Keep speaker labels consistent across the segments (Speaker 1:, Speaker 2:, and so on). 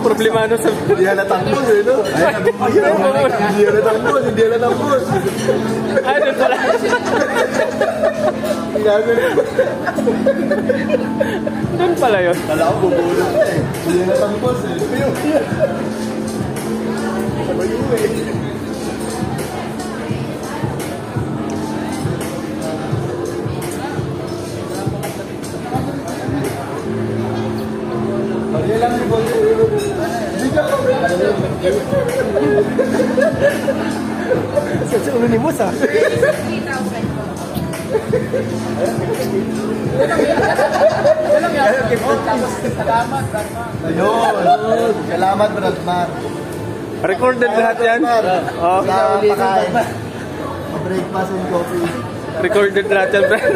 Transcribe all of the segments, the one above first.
Speaker 1: Problemado sa...
Speaker 2: Hindi halatang boss eh, no? Hindi halatang boss, hindi halatang boss.
Speaker 1: Ay, doon pala. Doon pala yun.
Speaker 2: Kala ko bubulot na eh. Hindi halatang boss eh. Ano yun eh? Hindi lang yung boss.
Speaker 3: Sa ulo ni Boss ah.
Speaker 4: 3,000 po.
Speaker 2: Ayun. Salamat, Bradman.
Speaker 1: Recorded lahat yan. Oh.
Speaker 2: Sa pakain. Breakfast and coffee.
Speaker 1: Recorded lahat yan, Brad.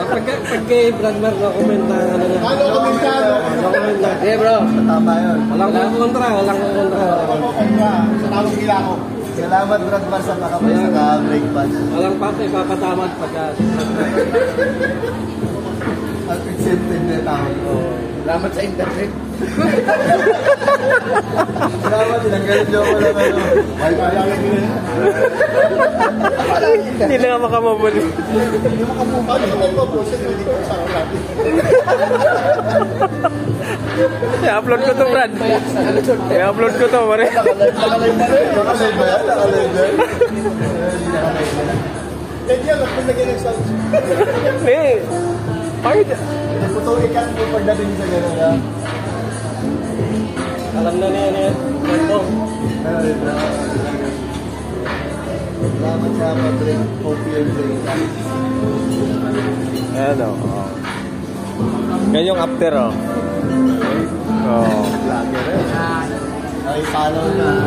Speaker 3: Pag kay Bradmar na comment na ano na.
Speaker 2: Ano komentado?
Speaker 3: Comment na. Eh bro.
Speaker 2: Tama yun.
Speaker 3: Walang kontra.
Speaker 2: Sa tawag nila ako. Salamat, Bradman, sa pakapay sa breakfast.
Speaker 3: Walang pati, papatamad pagka.
Speaker 2: At accepted na tao.
Speaker 3: Salamat sa internet.
Speaker 2: Salamat, tinanggalin niyo ako lang ano. Wi-Fi lang yun.
Speaker 1: Hindi na nga makamabuli.
Speaker 2: Hindi makamumali. Hindi mo po siya. Hindi ko sa akin.
Speaker 1: I-upload ko to, Brad. I-upload ko to, pare.
Speaker 2: Nakalive ba yan? Nakalive yan? Hindi yan, kung naging nag-sound.
Speaker 1: Eh, bakit?
Speaker 2: Putuin ka po pagdating sa gano'n ha.
Speaker 3: Alam na niya yan.
Speaker 2: Salamat sa pag-drink coffee and breakfast.
Speaker 1: Ayan o. Yan yung after o. Oh.
Speaker 2: Vlogger eh. Ay, follow na.